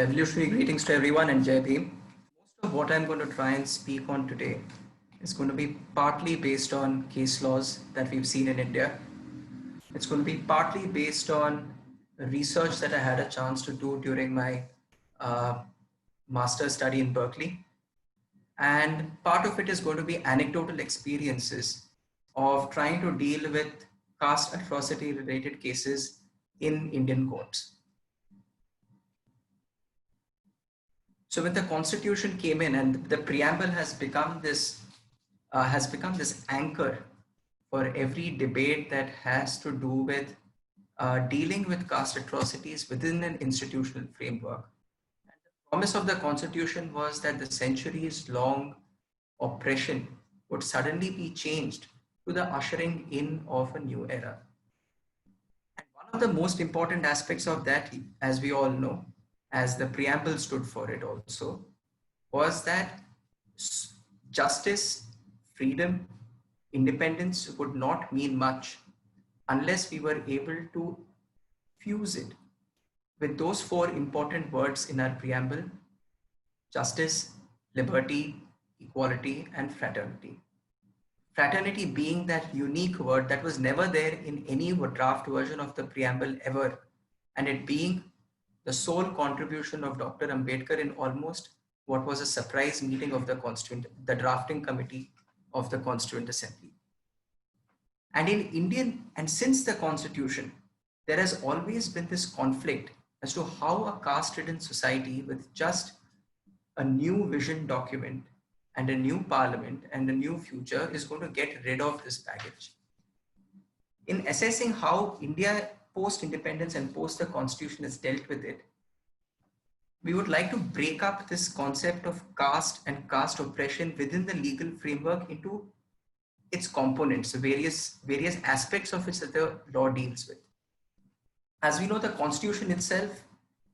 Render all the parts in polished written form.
Revolutionary greetings to everyone and Jai Bhim. Most of what I'm going to try and speak on today is going to be partly based on case laws that we've seen in India. It's going to be partly based on research that I had a chance to do during my master's study in Berkeley. And part of it is going to be anecdotal experiences of trying to deal with caste atrocity related cases in Indian courts. So when the constitution came in and the preamble has become this anchor for every debate that has to do with dealing with caste atrocities within an institutional framework. And the promise of the constitution was that the centuries long oppression would suddenly be changed to the ushering in of a new era. And one of the most important aspects of that, as we all know, as the preamble stood for it also, was that justice, freedom, independence would not mean much unless we were able to fuse it with those four important words in our preamble: justice, liberty, equality, and fraternity. Fraternity being that unique word that was never there in any draft version of the preamble ever, and it being the sole contribution of Dr. Ambedkar in almost what was a surprise meeting of the drafting committee of the Constituent Assembly. And since the Constitution, there has always been this conflict as to how a caste-ridden society with just a new vision document and a new parliament and a new future is going to get rid of this baggage. In assessing how India post-independence and post the Constitution has dealt with it, we would like to break up this concept of caste and caste oppression within the legal framework into its components, the various aspects of which that the law deals with. As we know, the Constitution itself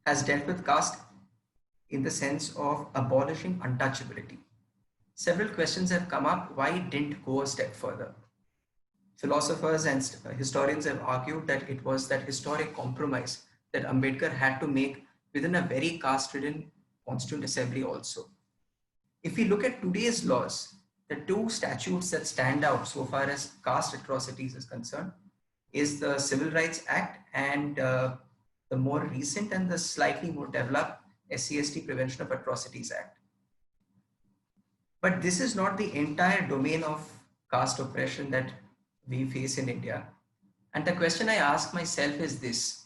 has dealt with caste in the sense of abolishing untouchability. Several questions have come up why it didn't go a step further. Philosophers and historians have argued that it was that historic compromise that Ambedkar had to make within a very caste-ridden Constituent Assembly also. If we look at today's laws, the two statutes that stand out so far as caste atrocities is concerned is the Civil Rights Act and the more recent and the slightly more developed SC/ST Prevention of Atrocities Act. But this is not the entire domain of caste oppression that we face in India. And the question I ask myself is this: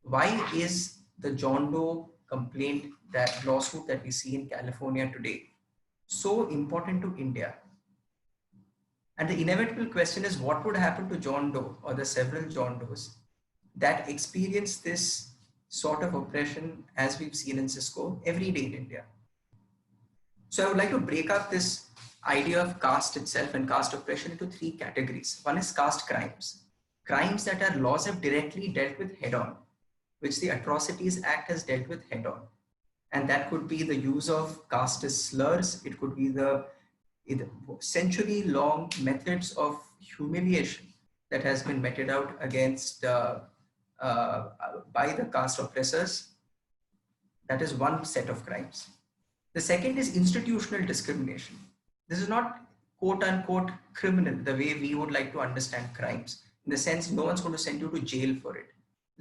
why is the John Doe complaint, that lawsuit that we see in California today, so important to India? And the inevitable question is, what would happen to John Doe or the several John Does that experience this sort of oppression as we've seen in Cisco every day in India? So I would like to break up this idea of caste itself and caste oppression into three categories. One is caste crimes. Crimes that our laws have directly dealt with head on, which the Atrocities Act has dealt with head on. And that could be the use of caste as slurs. It could be the century-long methods of humiliation that has been meted out against by the caste oppressors. That is one set of crimes. The second is institutional discrimination. This is not quote unquote criminal the way we would like to understand crimes, in the sense no one's going to send you to jail for it.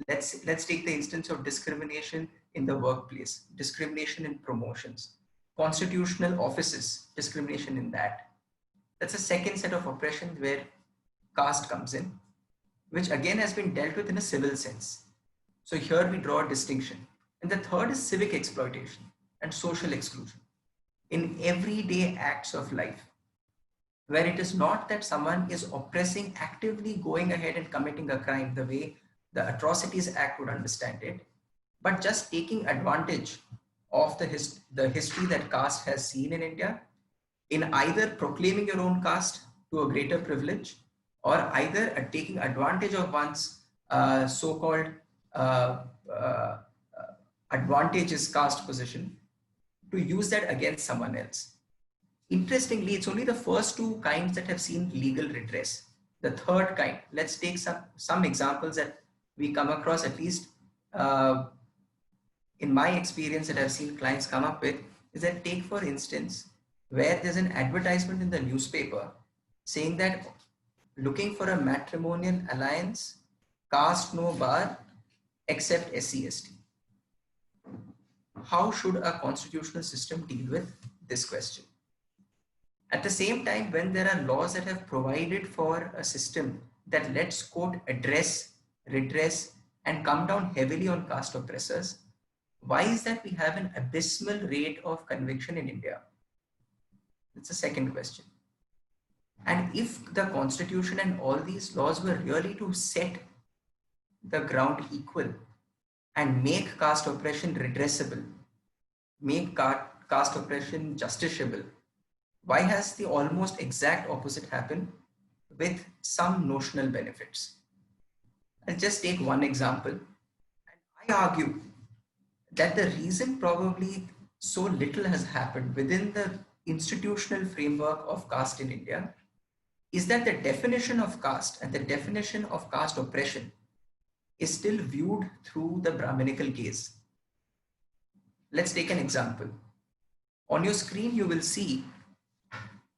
Let's take the instance of discrimination in the workplace, discrimination in promotions, constitutional offices, discrimination in that. That's a second set of oppression where caste comes in, which again has been dealt with in a civil sense. So here we draw a distinction. And the third is civic exploitation and social exclusion in everyday acts of life, where it is not that someone is oppressing, actively going ahead and committing a crime the way the Atrocities Act would understand it, but just taking advantage of the history that caste has seen in India in either proclaiming your own caste to a greater privilege, or either taking advantage of one's so-called advantageous caste position to use that against someone else. Interestingly, it's only the first two kinds that have seen legal redress. The third kind, let's take some examples that we come across, at least in my experience that I've seen clients come up with is that, take for instance, where there's an advertisement in the newspaper saying that looking for a matrimonial alliance, caste no bar except SC/ST. How should a constitutional system deal with this question? At the same time, when there are laws that have provided for a system that lets court address, redress, and come down heavily on caste oppressors, why is that we have an abysmal rate of conviction in India? That's the second question. And if the constitution and all these laws were really to set the ground equal and make caste oppression redressable, make caste oppression justiciable, why has the almost exact opposite happened with some notional benefits? I'll just take one example. I argue that the reason probably so little has happened within the institutional framework of caste in India is that the definition of caste and the definition of caste oppression is still viewed through the Brahminical gaze. Let's take an example. On your screen, you will see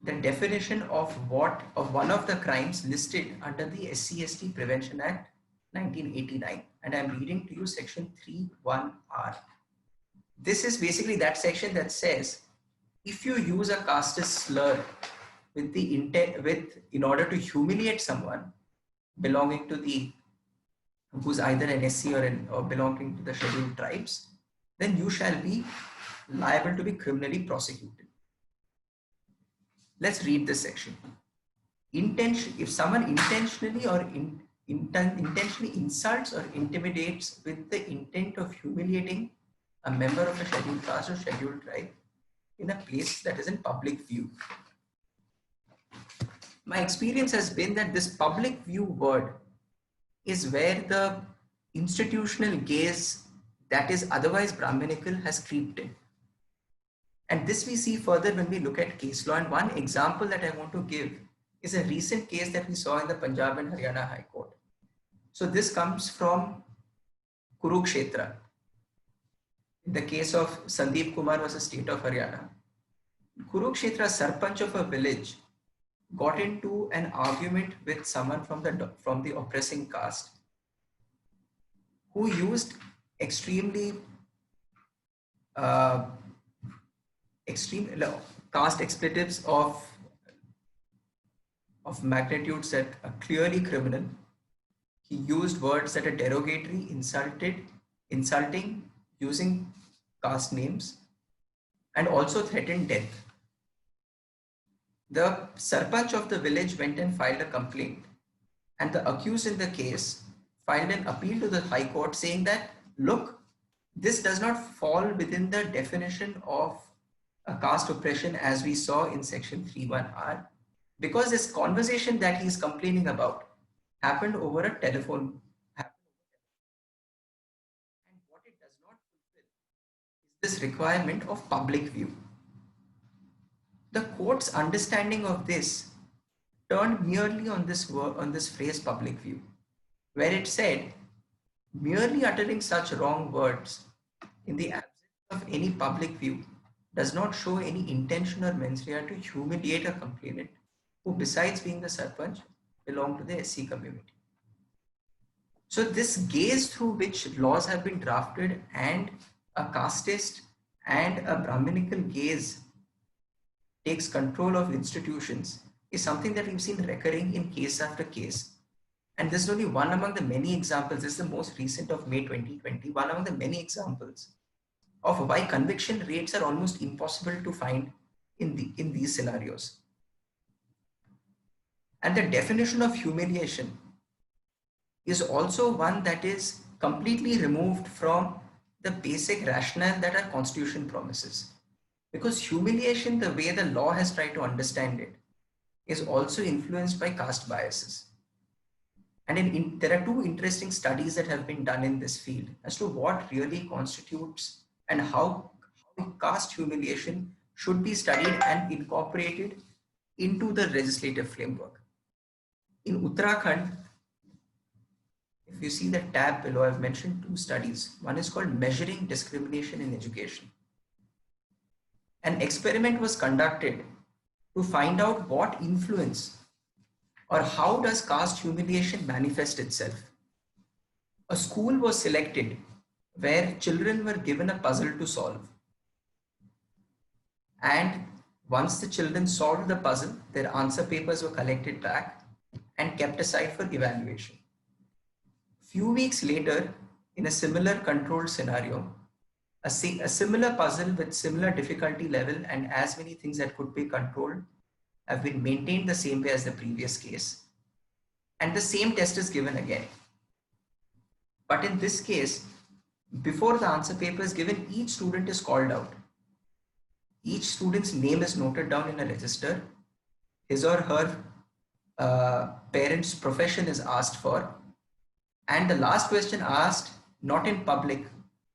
the definition of one of the crimes listed under the SC/ST Prevention Act 1989, and I'm reading to you section 3(1)(r). This is basically that section that says if you use a casteist slur with the intent in order to humiliate someone belonging to who's either an SC or belonging to the scheduled tribes, then you shall be liable to be criminally prosecuted. Let's read this section. If someone intentionally or intentionally insults or intimidates with the intent of humiliating a member of a scheduled caste or scheduled tribe in a place that is in public view. My experience has been that this public view word is where the institutional gaze that is otherwise Brahminical has creeped in. And this we see further when we look at case law. And one example that I want to give is a recent case that we saw in the Punjab and Haryana High Court. So this comes from Kurukshetra. In the case of Sandeep Kumar versus State of Haryana, Kurukshetra Sarpanch of a village got into an argument with someone from the oppressing caste who used extreme caste expletives of magnitudes that are clearly criminal. He used words that are derogatory, insulting, using caste names, and also threatened death. The Sarpanch of the village went and filed a complaint, and the accused in the case filed an appeal to the High Court saying that, look, this does not fall within the definition of a caste oppression as we saw in section 3(1)(r), because this conversation that he is complaining about happened over a telephone. And what it does not fulfill is this requirement of public view. The court's understanding of this turned merely on this phrase public view, where it said merely uttering such wrong words in the absence of any public view does not show any intention or mens rea to humiliate a complainant who, besides being the Sarpanch, belong to the SC community. So this gaze through which laws have been drafted and a casteist and a Brahminical gaze takes control of institutions is something that we've seen recurring in case after case. And this is only one among the many examples. This is the most recent of May 2020, one among the many examples of why conviction rates are almost impossible to find in these scenarios. And the definition of humiliation is also one that is completely removed from the basic rationale that our constitution promises. Because humiliation, the way the law has tried to understand it, is also influenced by caste biases. And there are two interesting studies that have been done in this field as to what really constitutes and how caste humiliation should be studied and incorporated into the legislative framework. In Uttarakhand, if you see the tab below, I've mentioned two studies. One is called Measuring Discrimination in Education. An experiment was conducted to find out what influence or how does caste humiliation manifest itself. A school was selected where children were given a puzzle to solve. And once the children solved the puzzle, their answer papers were collected back and kept aside for evaluation. Few weeks later, in a similar controlled scenario, a similar puzzle with similar difficulty level and as many things that could be controlled have been maintained the same way as the previous case. And the same test is given again. But in this case, before the answer paper is given, each student is called out. Each student's name is noted down in a register. His or her parent's profession is asked for. And the last question asked, not in public,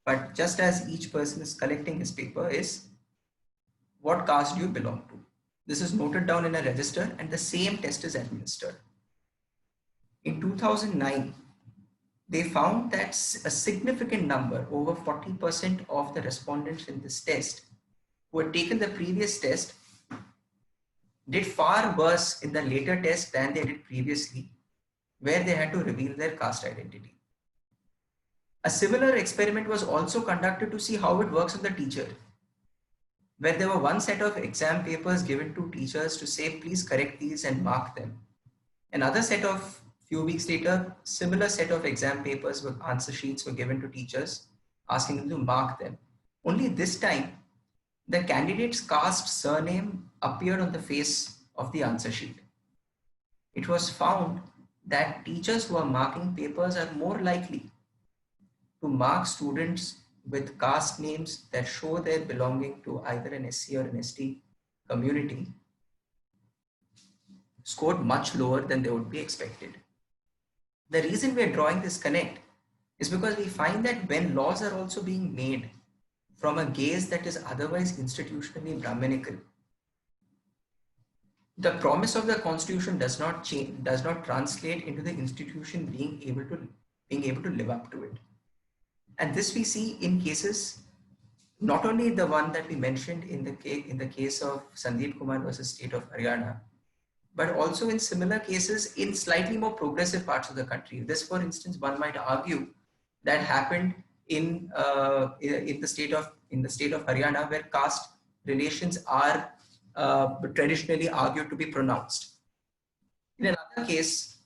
but just as each person is collecting his paper, is what caste do you belong to? This is noted down in a register and the same test is administered. In 2009, they found that a significant number, over 40% of the respondents in this test who had taken the previous test did far worse in the later test than they did previously, where they had to reveal their caste identity. A similar experiment was also conducted to see how it works on the teacher, where there were one set of exam papers given to teachers to say, please correct these and mark them. Another set of few weeks later, similar set of exam papers with answer sheets were given to teachers, asking them to mark them. Only this time, the candidate's caste surname appeared on the face of the answer sheet. It was found that teachers who are marking papers are more likely to mark students with caste names that show their belonging to either an SC or an ST community scored much lower than they would be expected. The reason we are drawing this connect is because we find that when laws are also being made from a gaze that is otherwise institutionally Brahminical, the promise of the constitution does not translate into the institution being able to live up to it. And this we see in cases, not only the one that we mentioned in the case of Sandeep Kumar versus State of Haryana, but also in similar cases in slightly more progressive parts of the country. This, for instance, one might argue that happened in the state of Haryana, where caste relations are traditionally argued to be pronounced. In another case,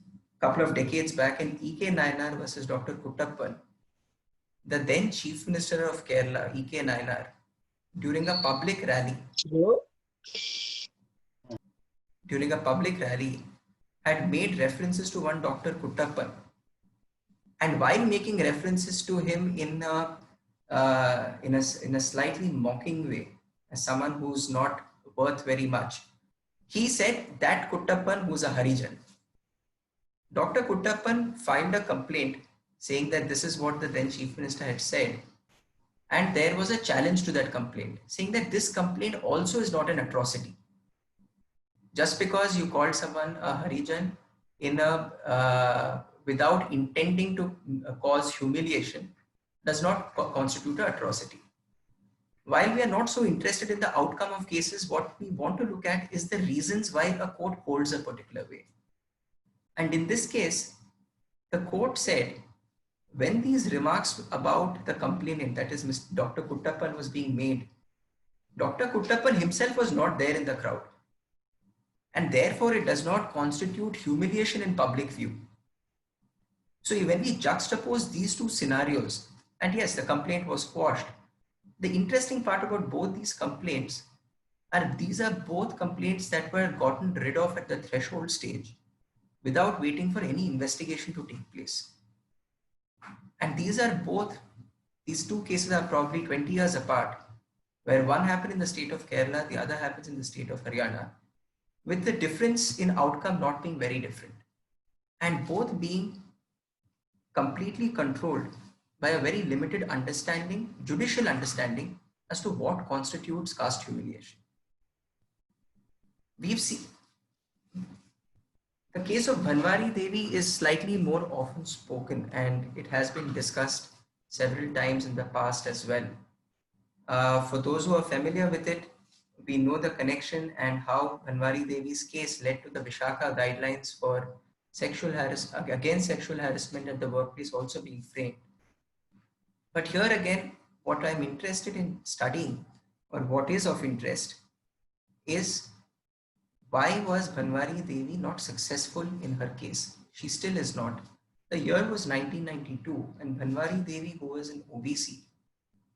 a couple of decades back, in E.K. Nayanar versus Dr. Kuttappan, the then Chief Minister of Kerala, E.K. Nayanar, during a public rally, had made references to one Dr. Kuttappan. And while making references to him in a slightly mocking way, as someone who's not worth very much, he said that Kuttappan who's a Harijan. Dr. Kuttappan filed a complaint saying that this is what the then Chief Minister had said. And there was a challenge to that complaint, saying that this complaint also is not an atrocity. Just because you called someone a Harijan without intending to cause humiliation does not constitute an atrocity. While we are not so interested in the outcome of cases, what we want to look at is the reasons why a court holds a particular way. And in this case, the court said, when these remarks about the complainant, that is Dr. Kuttappan, was being made, Dr. Kuttappan himself was not there in the crowd. And therefore, it does not constitute humiliation in public view. So when we juxtapose these two scenarios, and yes, the complaint was quashed, the interesting part about both these complaints are these are both complaints that were gotten rid of at the threshold stage without waiting for any investigation to take place. And these two cases are probably 20 years apart, where one happened in the state of Kerala, the other happens in the state of Haryana, with the difference in outcome not being very different, and both being completely controlled by a very limited understanding, judicial understanding, as to what constitutes caste humiliation. The case of Bhanwari Devi is slightly more often spoken and it has been discussed several times in the past as well. For those who are familiar with it, we know the connection and how Bhanwari Devi's case led to the Vishaka guidelines for against sexual harassment at the workplace also being framed. But here again, what I'm interested in studying, or what is of interest, is why was Bhanwari Devi not successful in her case? She still is not. The year was 1992, and Bhanwari Devi, who was an OBC,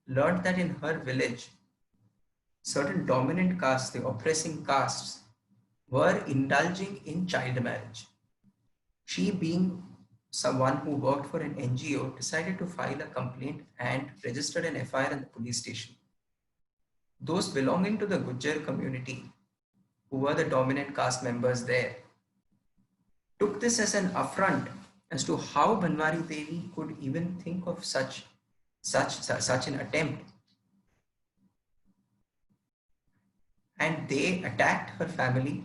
learned that in her village, certain dominant castes, the oppressing castes, were indulging in child marriage. She, being someone who worked for an NGO, decided to file a complaint and registered an FIR in the police station. Those belonging to the Gujjar community, who were the dominant caste members there, took this as an affront as to how Bhanwari Devi could even think of such an attempt. And they attacked her family,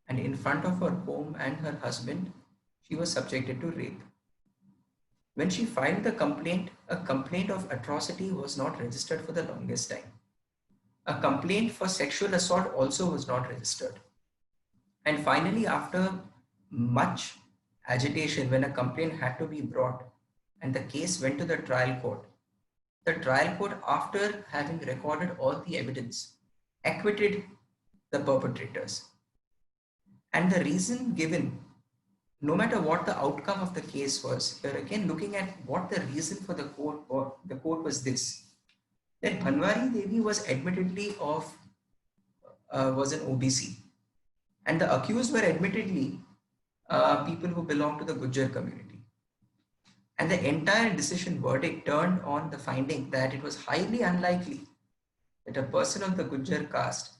and in front of her home and her husband, she was subjected to rape. When she filed the complaint, a complaint of atrocity was not registered for the longest time. A complaint for sexual assault also was not registered. And finally, after much agitation, when a complaint had to be brought and the case went to the trial court, after having recorded all the evidence, acquitted the perpetrators. And the reason given, no matter what the outcome of the case was, here again looking at what the reason for the court was this, that Bhanwari Devi was admittedly was an OBC, and the accused were admittedly people who belong to the Gujjar community. And the entire decision verdict turned on the finding that it was highly unlikely that a person of the Gujjar caste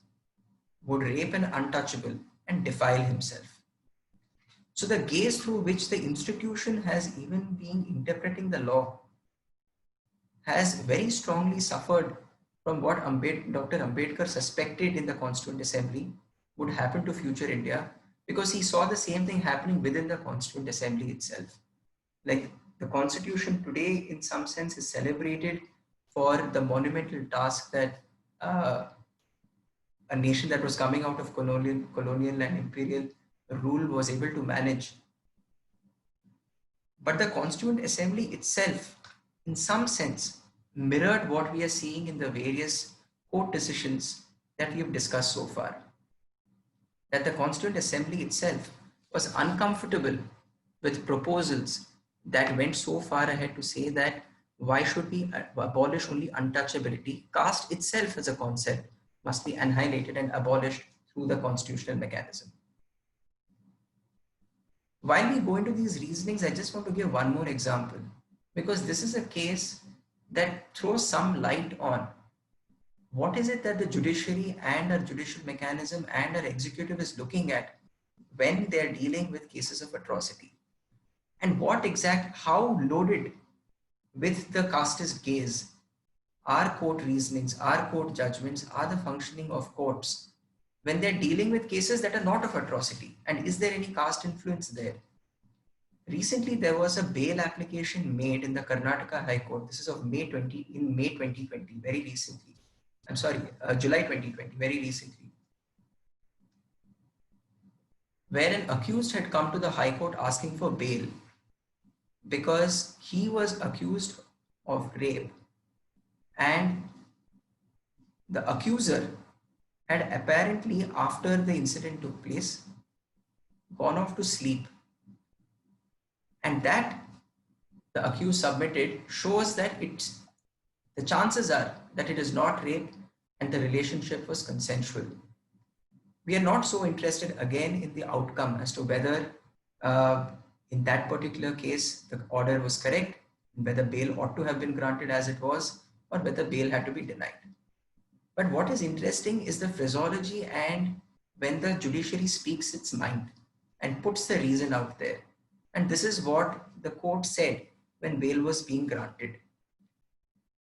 would rape an untouchable and defile himself. So the gaze through which the institution has even been interpreting the law has very strongly suffered from what Dr. Ambedkar suspected in the Constituent Assembly would happen to future India, because he saw the same thing happening within the Constituent Assembly itself. Like, the Constitution today, in some sense, is celebrated for the monumental task that a nation that was coming out of colonial and imperial rule was able to manage. But the Constituent Assembly itself, in some sense, mirrored what we are seeing in the various court decisions that we have discussed so far. That the Constituent Assembly itself was uncomfortable with proposals that went so far ahead to say that why should we abolish only untouchability? Caste itself as a concept must be annihilated and abolished through the constitutional mechanism. While we go into these reasonings, I just want to give one more example, because this is a case that throws some light on what is it that the judiciary and our judicial mechanism and our executive is looking at when they're dealing with cases of atrocity, and how loaded with the casteist gaze our court reasonings, our court judgments, are the functioning of courts when they're dealing with cases that are not of atrocity, and is there any caste influence there? Recently, there was a bail application made in the Karnataka High Court. This is of May 2020, very recently. I'm sorry, July 2020, very recently, where an accused had come to the High Court asking for bail because he was accused of rape, and the accuser had apparently, after the incident took place, gone off to sleep. And that the accused submitted shows that the chances are that it is not rape and the relationship was consensual. We are not so interested again in the outcome as to whether in that particular case the order was correct, whether bail ought to have been granted as it was, or whether bail had to be denied. But what is interesting is the phraseology and when the judiciary speaks its mind and puts the reason out there. And this is what the court said when bail was being granted.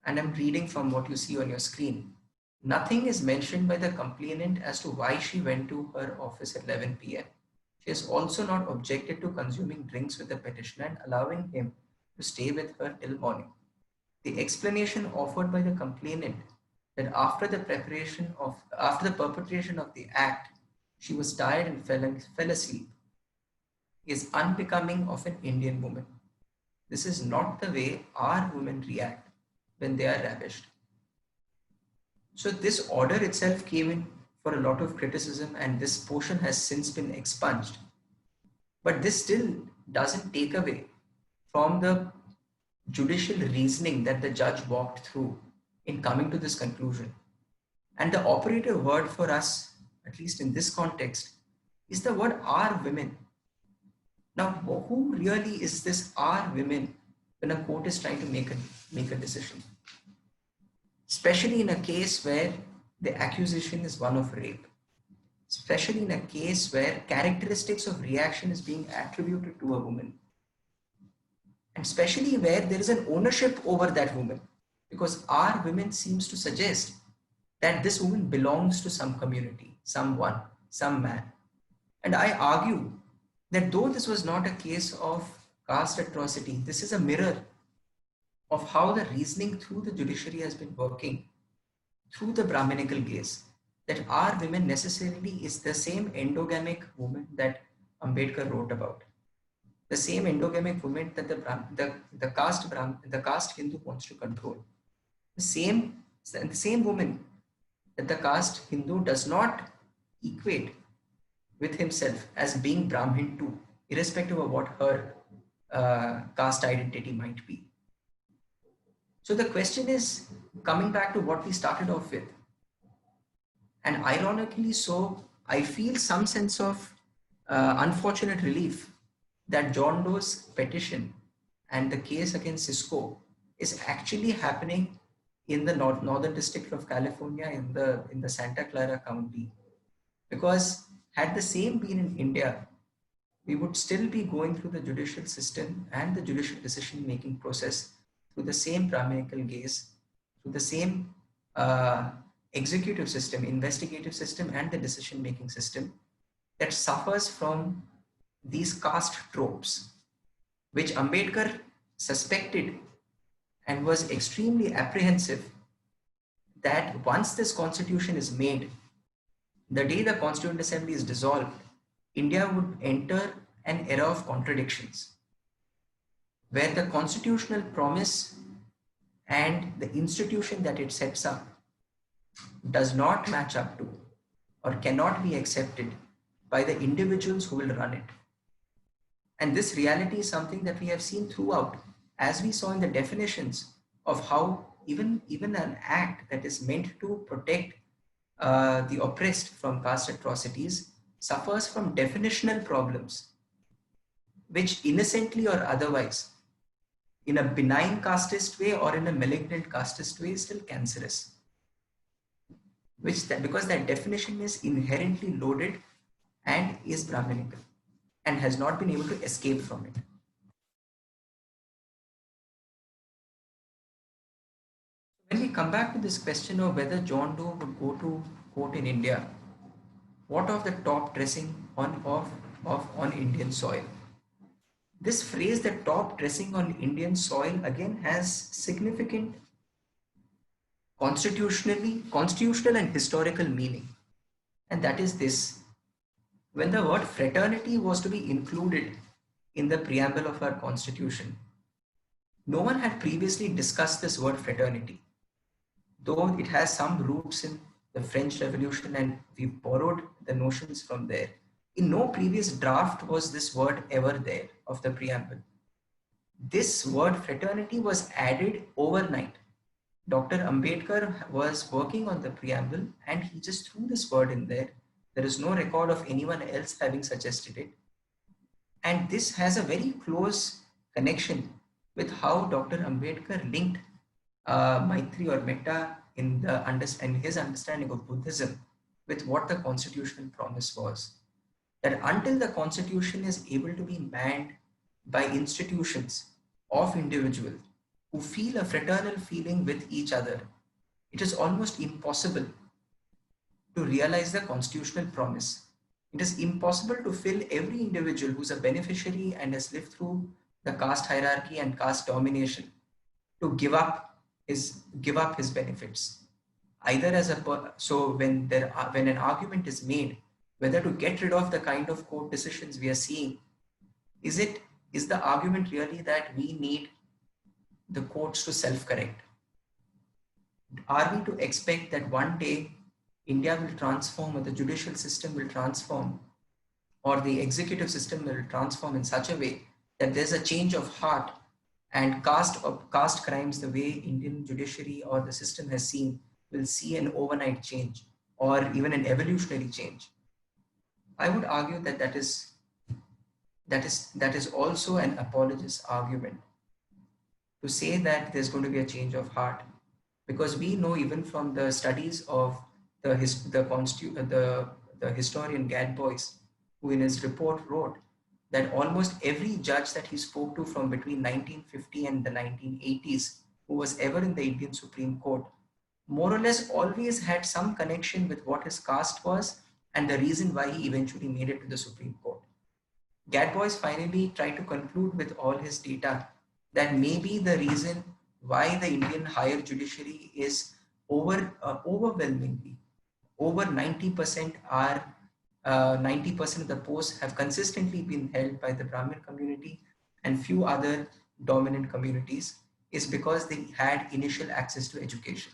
And I'm reading from what you see on your screen. Nothing is mentioned by the complainant as to why she went to her office at 11 p.m. She has also not objected to consuming drinks with the petitioner and allowing him to stay with her till morning. The explanation offered by the complainant that after the perpetration of the act, she was tired and fell asleep is unbecoming of an Indian woman. This is not the way our women react when they are ravished. So this order itself came in for a lot of criticism, and this portion has since been expunged. But this still doesn't take away from the judicial reasoning that the judge walked through in coming to this conclusion. And the operative word for us, at least in this context, is the word "are women." Now, who really is this "are women" when a court is trying to make a decision? Especially in a case where the accusation is one of rape. Especially in a case where characteristics of reaction is being attributed to a woman. And especially where there is an ownership over that woman. Because "our women" seems to suggest that this woman belongs to some community, someone, some man. And I argue that though this was not a case of caste atrocity, this is a mirror of how the reasoning through the judiciary has been working through the Brahminical gaze, that "our women" necessarily is the same endogamic woman that Ambedkar wrote about, the same endogamic woman that the caste Hindu wants to control, the same woman that the caste Hindu does not equate with himself as being Brahmin too, irrespective of what her caste identity might be. So the question is, coming back to what we started off with, and ironically so, I feel some sense of unfortunate relief that John Doe's petition and the case against Cisco is actually happening in the northern district of California, in the Santa Clara County. Because had the same been in India, we would still be going through the judicial system and the judicial decision-making process through the same Brahminical gaze, through the same executive system, investigative system, and the decision-making system that suffers from these caste tropes, which Ambedkar suspected and was extremely apprehensive that once this constitution is made, the day the Constituent Assembly is dissolved, India would enter an era of contradictions, where the constitutional promise and the institution that it sets up does not match up to or cannot be accepted by the individuals who will run it. And this reality is something that we have seen throughout, as we saw in the definitions of how even an act that is meant to protect the oppressed from caste atrocities suffers from definitional problems, which innocently or otherwise, in a benign casteist way or in a malignant casteist way, is still cancerous. Because that definition is inherently loaded and is Brahminical and has not been able to escape from it. When we come back to this question of whether John Doe would go to court in India, what of the top dressing on Indian soil? This phrase, the top dressing on Indian soil, again has significant constitutional and historical meaning. And that is this: when the word fraternity was to be included in the preamble of our constitution, no one had previously discussed this word fraternity, though it has some roots in the French Revolution and we've borrowed the notions from there. In no previous draft was this word ever there of the preamble. This word fraternity was added overnight. Dr. Ambedkar was working on the preamble and he just threw this word in there. There is no record of anyone else having suggested it. And this has a very close connection with how Dr. Ambedkar linked Maitri or Metta in his understanding of Buddhism with what the constitutional promise was. That until the constitution is able to be manned by institutions of individuals who feel a fraternal feeling with each other, it is almost impossible to realize the constitutional promise. It is impossible to fill every individual who's a beneficiary and has lived through the caste hierarchy and caste domination to give up his benefits. Either so when an argument is made whether to get rid of the kind of court decisions we are seeing, is it is the argument really that we need the courts to self-correct? Are we to expect that one day India will transform, or the judicial system will transform, or the executive system will transform in such a way that there's a change of heart, and caste crimes, the way Indian judiciary or the system has seen, will see an overnight change or even an evolutionary change? I would argue that that is also an apologist argument to say that there's going to be a change of heart, because we know even from the studies of the historian Gadbois, who in his report wrote that almost every judge that he spoke to from between 1950 and the 1980s, who was ever in the Indian Supreme Court, more or less always had some connection with what his caste was and the reason why he eventually made it to the Supreme Court. Gadbois finally tried to conclude with all his data that maybe the reason why the Indian higher judiciary is overwhelmingly over 90% are 90% of the posts have consistently been held by the Brahmin community and few other dominant communities, is because they had initial access to education.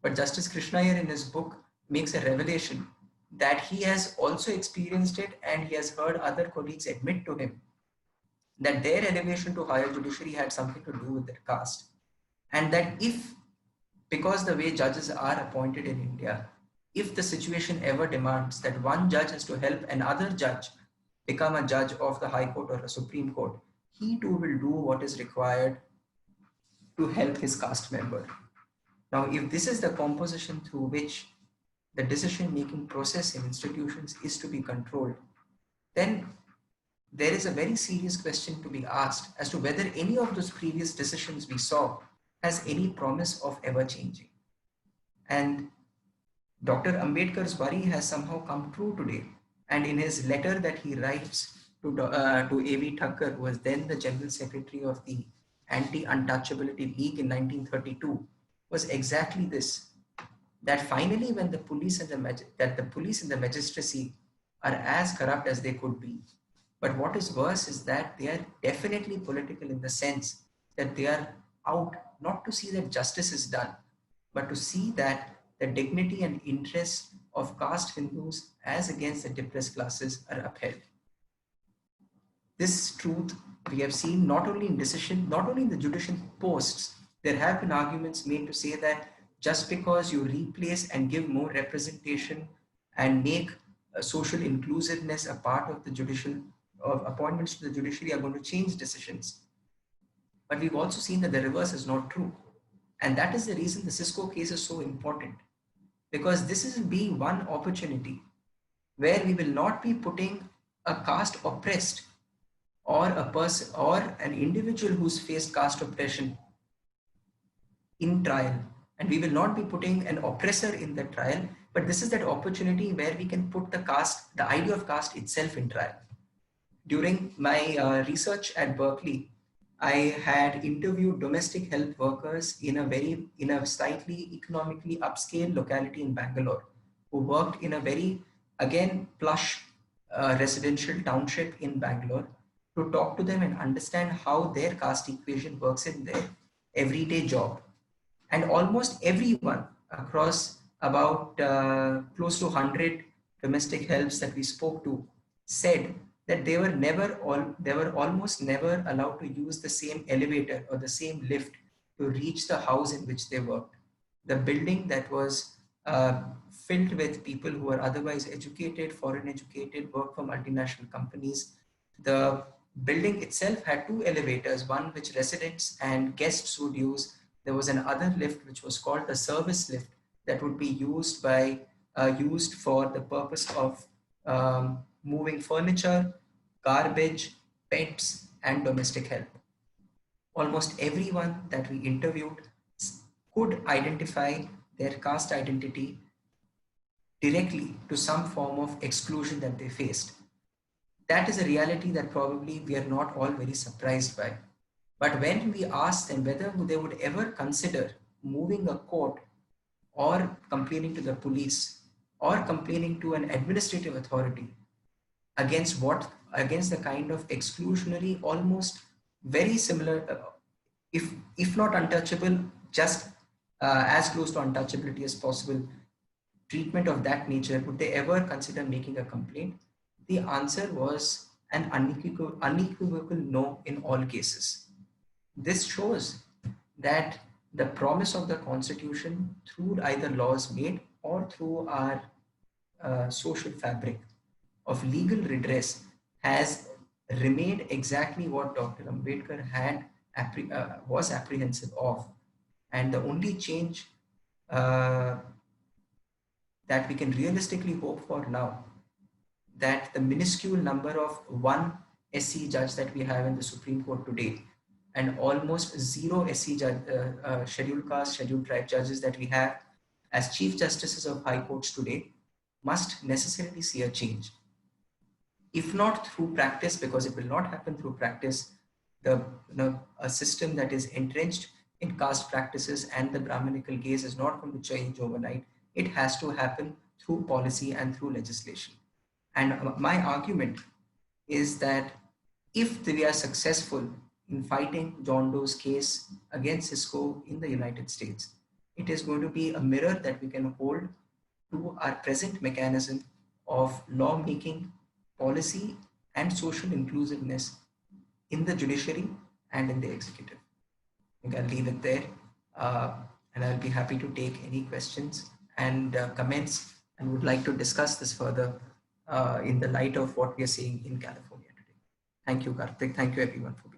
But Justice Krishna Iyer in his book makes a revelation that he has also experienced it, and he has heard other colleagues admit to him that their elevation to higher judiciary had something to do with their caste. And that if, because the way judges are appointed in India, if the situation ever demands that one judge has to help another judge become a judge of the High Court or a Supreme Court, he too will do what is required to help his caste member. Now, if this is the composition through which the decision-making process in institutions is to be controlled, then there is a very serious question to be asked as to whether any of those previous decisions we saw has any promise of ever changing. And Dr. Ambedkar's worry has somehow come true today. And in his letter that he writes to A.V. Thakkar, who was then the General Secretary of the Anti-Untouchability League in 1932, was exactly this: that finally, when the police and the magistracy are as corrupt as they could be, but what is worse is that they are definitely political in the sense that they are out not to see that justice is done, but to see that the dignity and interests of caste Hindus as against the depressed classes are upheld. This truth we have seen not only in the judicial posts. There have been arguments made to say that just because you replace and give more representation and make social inclusiveness a part of the judicial appointments to the judiciary are going to change decisions. But we've also seen that the reverse is not true. And that is the reason the Cisco case is so important, because this is being one opportunity where we will not be putting a caste oppressed or a person or an individual who's faced caste oppression in trial, and we will not be putting an oppressor in the trial, but this is that opportunity where we can put the idea of caste itself in trial. During my research at Berkeley, I had interviewed domestic health workers in a slightly economically upscale locality in Bangalore, who worked in a very, again, plush residential township in Bangalore, to talk to them and understand how their caste equation works in their everyday job. And almost everyone across about close to 100 domestic helps that we spoke to said that they were almost never allowed to use the same elevator or the same lift to reach the house in which they worked. The building that was filled with people who were otherwise educated, foreign educated, worked for multinational companies. The building itself had two elevators, one which residents and guests would use. There was another lift which was called the service lift that would be used for the purpose of moving furniture, garbage, pets, and domestic help. Almost everyone that we interviewed could identify their caste identity directly to some form of exclusion that they faced. That is a reality that probably we are not all very surprised by. But when we ask them whether they would ever consider moving a court or complaining to the police or complaining to an administrative authority against against the kind of exclusionary, almost very similar, if not untouchable, just as close to untouchability as possible treatment of that nature, would they ever consider making a complaint? The answer was an unequivocal no in all cases. This shows that the promise of the Constitution, through either laws made or through our social fabric of legal redress, has remained exactly what Dr. Ambedkar was apprehensive of. And the only change uh, that we can realistically hope for now, that the minuscule number of one SC judge that we have in the Supreme Court today, and almost zero SC judge, scheduled caste, scheduled tribe judges that we have as chief justices of high courts today, must necessarily see a change. If not through practice, because it will not happen through practice, a system that is entrenched in caste practices and the Brahminical gaze is not going to change overnight. It has to happen through policy and through legislation. And my argument is that if we are successful in fighting John Doe's case against Cisco in the United States, it is going to be a mirror that we can hold to our present mechanism of lawmaking, policy, and social inclusiveness in the judiciary and in the executive. I think I'll leave it there, and I'll be happy to take any questions and comments, and would like to discuss this further in the light of what we are seeing in California today. Thank you, Karthik. Thank you, everyone, for